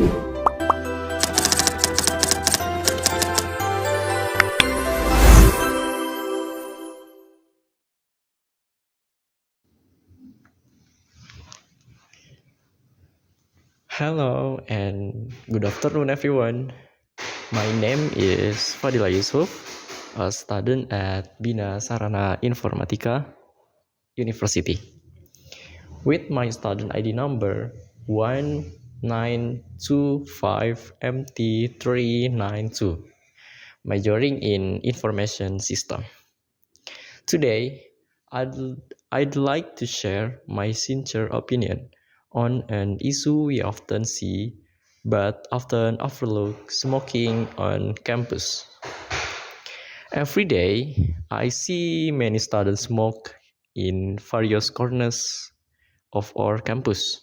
Hello and good afternoon, everyone. My name is Fadila Yusuf, a student at Bina Sarana Informatika University, with my student ID number 1925MT392, majoring in Information System. Today, I'd, I'd like to share my sincere opinion on an issue we often see but often overlook: smoking on campus. Every day, I see many students smoke in various corners of our campus.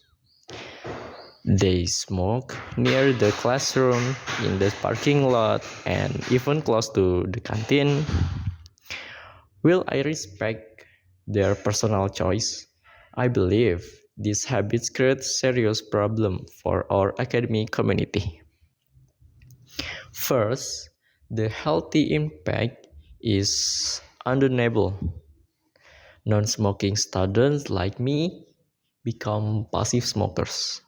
They smoke near the classroom, in the parking lot, and even close to the canteen. While I respect their personal choice, I believe these habits create serious problem for our academic community. First, the healthy impact is undeniable. Non-smoking students like me become passive smokers.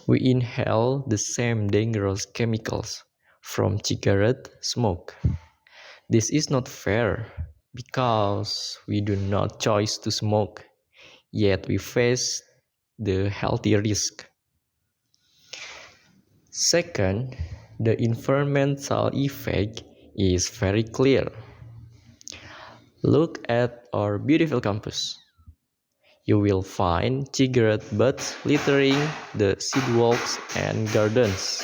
We inhale the same dangerous chemicals from cigarette smoke. This is not fair because we do not choose to smoke, yet we face the healthy risk. Second, the environmental effect is very clear. Look at our beautiful campus. You will find cigarette butts littering the sidewalks and gardens.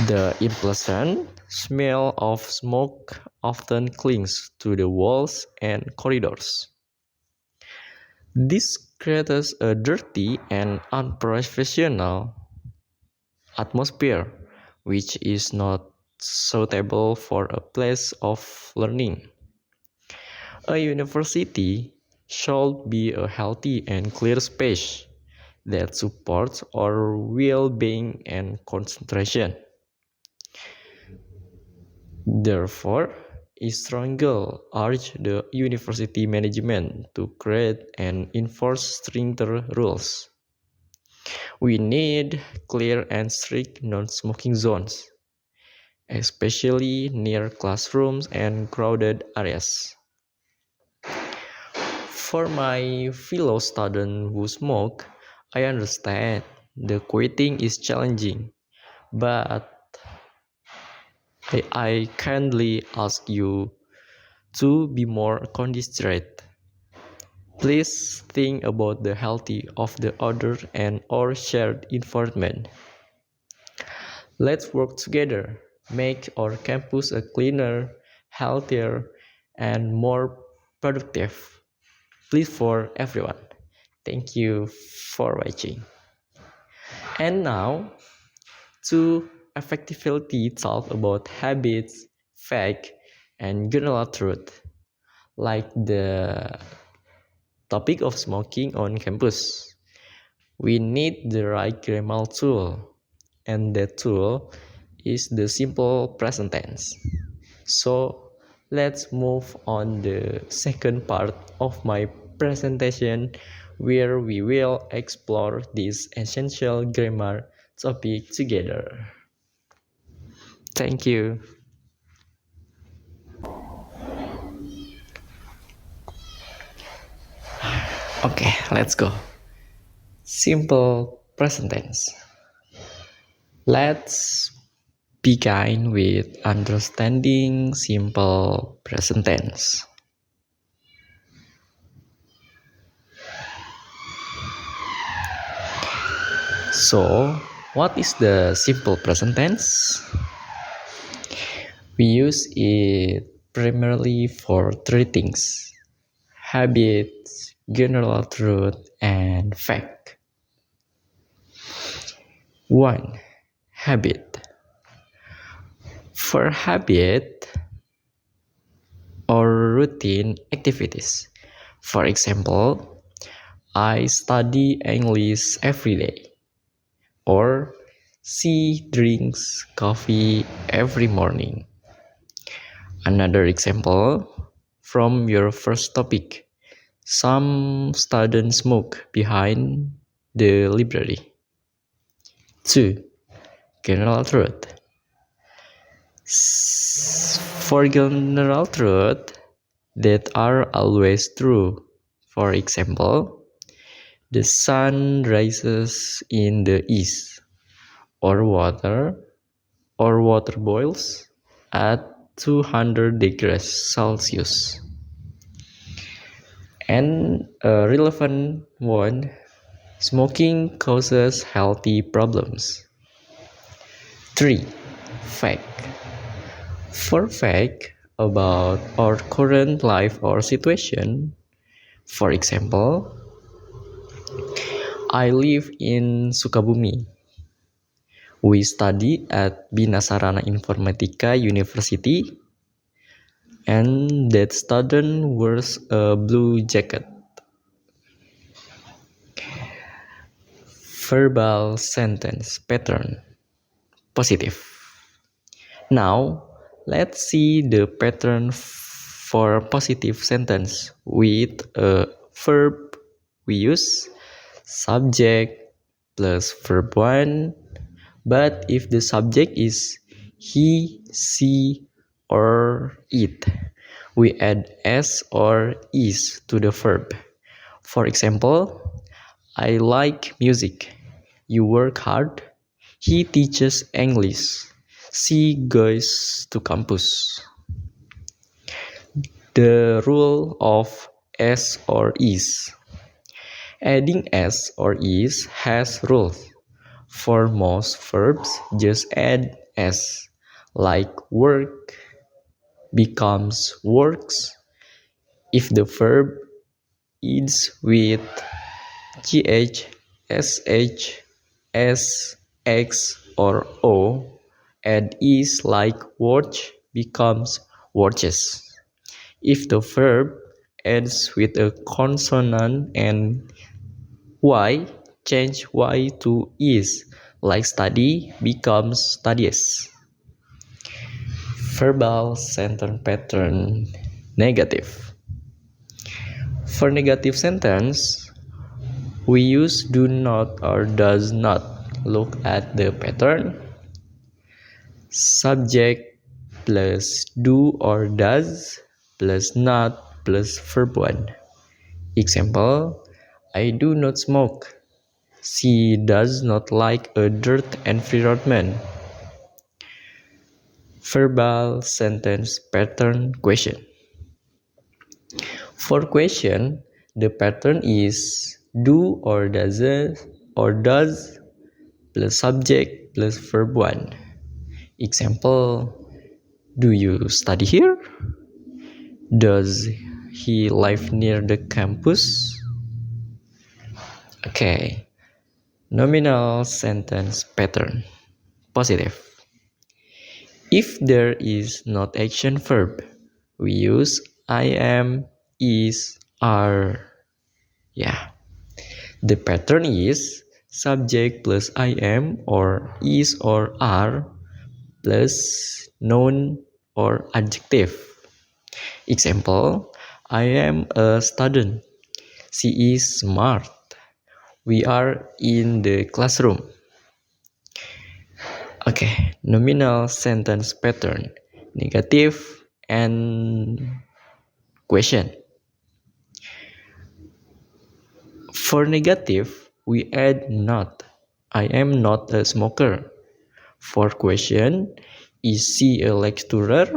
The unpleasant smell of smoke often clings to the walls and corridors. This creates a dirty and unprofessional atmosphere, which is not suitable for a place of learning. A university should be a healthy and clear space that supports our well-being and concentration. Therefore, I strongly urge the university management to create and enforce stricter rules. We need clear and strict non-smoking zones, especially near classrooms and crowded areas. For my fellow students who smoke, I understand the quitting is challenging, but I kindly ask you to be more considerate. Please think about the health of the other and our shared environment. Let's work together, make our campus a cleaner, healthier, and more productive place for everyone. Thank you for watching. And now, to effectively talk about habits, fact, and general truth, like the topic of smoking on campus. We need the right grammar tool, and that tool is the simple present tense. So let's move on the second part of my presentation, where we will explore this essential grammar topic together. Thank you. Okay, let's go. Simple present tense. Let's begin with understanding simple present tense. So, what is the simple present tense? We use it primarily for three things: habits, general truth, and fact. 1. Habit. For habit or routine activities. For example, I study English every day. Or she drinks coffee every morning. Another example from your first topic. Some students smoke behind the library. 2. General truth. For general truth that are always true. For example, the sun rises in the east, or water boils at 200 degrees Celsius. And a relevant one, smoking causes healthy problems. 3. Fact. For fact about our current life or situation, for example, I live in Sukabumi. We study at Bina Sarana Informatika University, and that student wears a blue jacket. Verbal sentence pattern. Positive. Now, let's see the pattern for positive sentence with a verb we use subject plus verb 1, but if the subject is he, she, or it, we add s or is to the verb. For example, I like music. You work hard. He teaches English. She goes to campus. The rule of s or is. Adding s or is has rules. For most verbs, just add s, like work becomes works if the verb ends with gh, sh, s, x, or o. Add is like watch becomes watches. If the verb ends with a consonant and y, change y to is, like study becomes studies. Verbal sentence pattern negative. For negative sentence, we use do not or does not. Look at the pattern. Subject plus do or does plus not plus verb 1. Example, I do not smoke. She does not like a dirt environment. Verbal sentence pattern question. For question, the pattern is do or does plus subject plus verb 1. Example, do you study here? Does he live near the campus? Okay. Nominal sentence pattern. Positive. If there is not action verb, we use I am, is, are. Yeah. The pattern is subject plus I am or is or are plus noun or adjective. Example, I am a student. She is smart. We are in the classroom. Okay, nominal sentence pattern, negative and question. For negative, we add not. I am not a smoker. For question, is she a lecturer?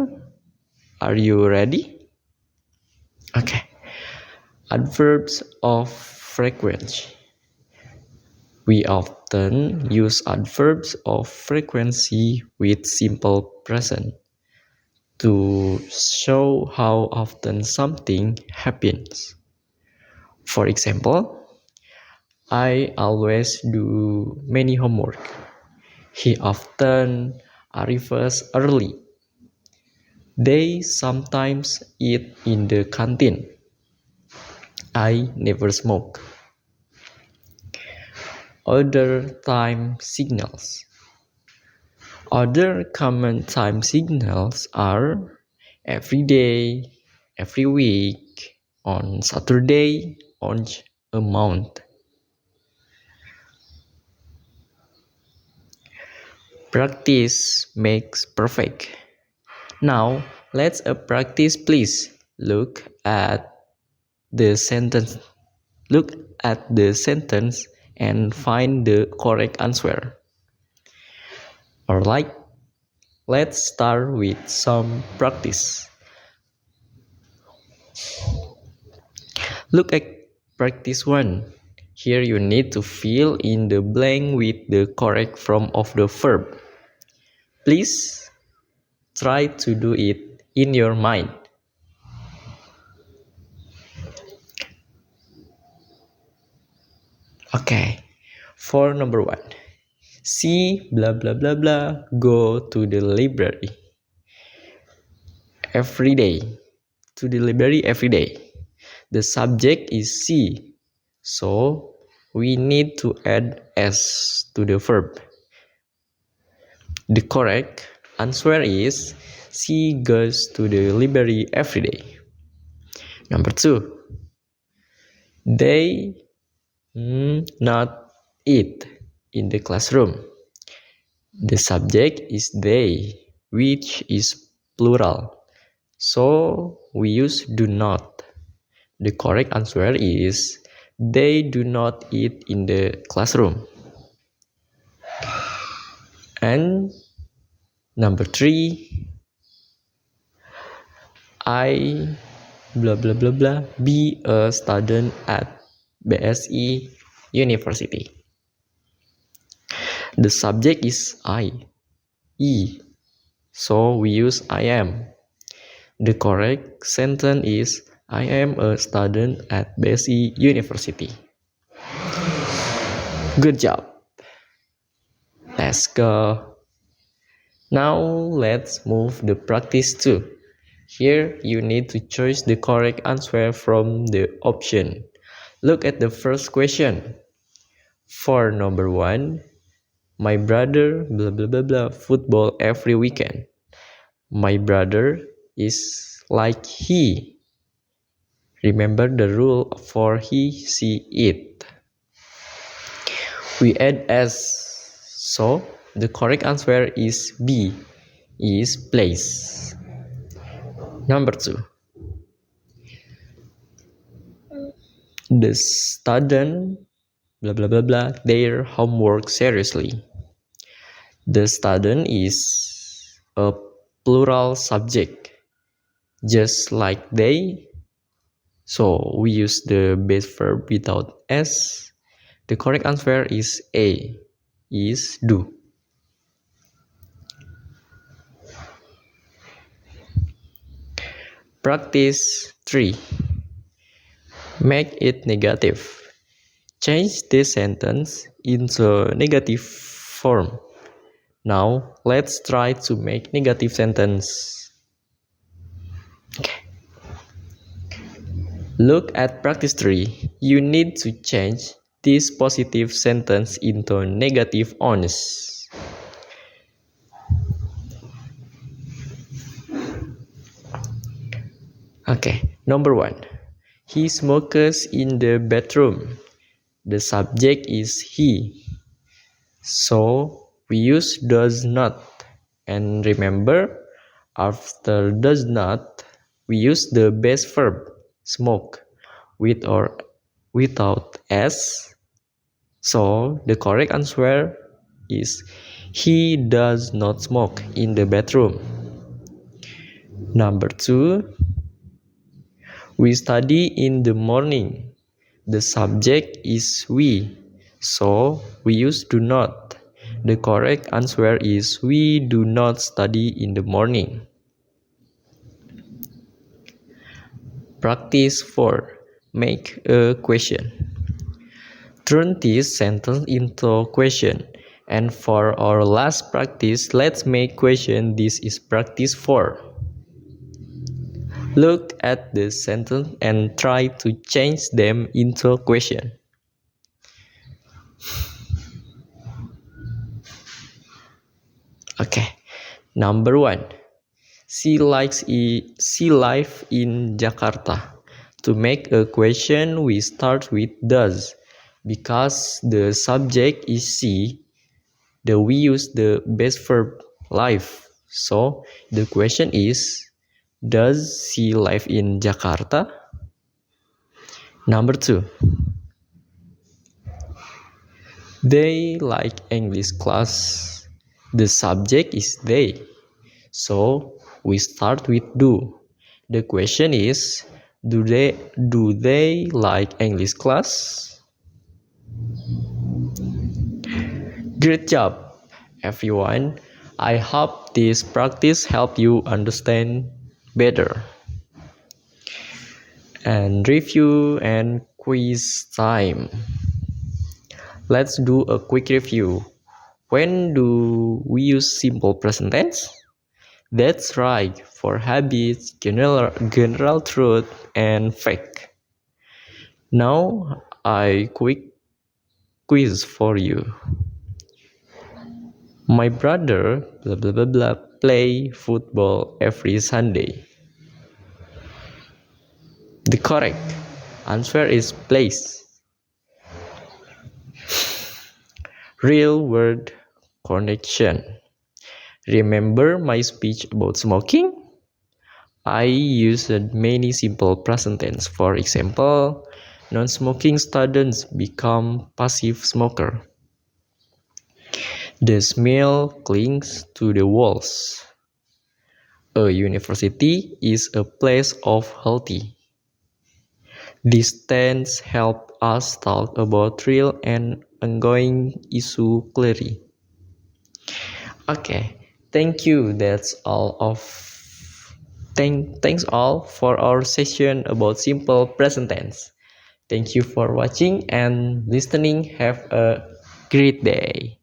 Are you ready? Okay. Adverbs of frequency. We often use adverbs of frequency with simple present to show how often something happens. For example, I always do many homework. He often arrives early. They sometimes eat in the canteen. I never smoke. Other time signals. Other common time signals are every day, every week, on Saturday, on a month. Practice makes perfect. Now, let's practice, please. Look at the sentence. Look at the sentence and find the correct answer. Alright, let's start with some practice. Look at practice 1. Here you need to fill in the blank with the correct form of the verb. Please try to do it in your mind. Okay, for number 1. See blah blah blah blah go to the library every day. To the library every day. The subject is see, so we need to add s to the verb. The correct answer is she goes to the library every day. Number 2. They not eat in the classroom. The subject is they, which is plural. So we use do not. The correct answer is they do not eat in the classroom. And number 3, I blah blah blah blah be a student at BSI University. The subject is I, E, so we use I am. The correct sentence is I am a student at BSI University. Good job. Let's go. Now let's move the practice 2. Here you need to choose the correct answer from the option. Look at the first question. For number 1, my brother blah blah blah blah football every weekend. My brother is like he. Remember the rule for he, she, it. We add s, so the correct answer is B, is plays. Number 2. The student blah blah blah blah their homework seriously. The student is a plural subject, just like they, so we use the base verb without s. The correct answer is A, is do. Practice 3. Make it negative. Change the sentence into negative form. Now, let's try to make negative sentence. Okay. Look at practice 3. You need to change this positive sentence into negative ones. Okay, number 1. He smokes in the bathroom. The subject is he, so we use does not. And remember, after does not, we use the base verb smoke with or without s. So the correct answer is he does not smoke in the bathroom. Number 2. We study in the morning. The subject is we, so we use do not. The correct answer is we do not study in the morning. Practice 4. Make a question. Turn this sentence into a question. And for our last practice, let's make question. This is practice 4. Look at the sentence and try to change them into a question. Okay, number 1. She life in Jakarta. To make a question, we start with does. Because the subject is she, we use the base verb live. So the question is, does she live in Jakarta? Number 2. They like English class. The subject is they. So we start with do. The question is, do they like English class? Great job, everyone. I hope this practice helped you understand better. And review and quiz time. Let's do a quick review. When do we use simple present tense? That's right, for habits, general truth, and fact. Now, I quick quiz for you. My brother blah blah blah blah play football every Sunday. The correct answer is plays. Real word connection. Remember my speech about smoking? I used many simple present tense. For example, non-smoking students become passive smoker. The smell clings to the walls. A university is a place of healthy. These tense help us talk about real and ongoing issue clearly. Okay, thank you. That's all of thanks all for our session about simple present tense. Thank you for watching and listening. Have a great day.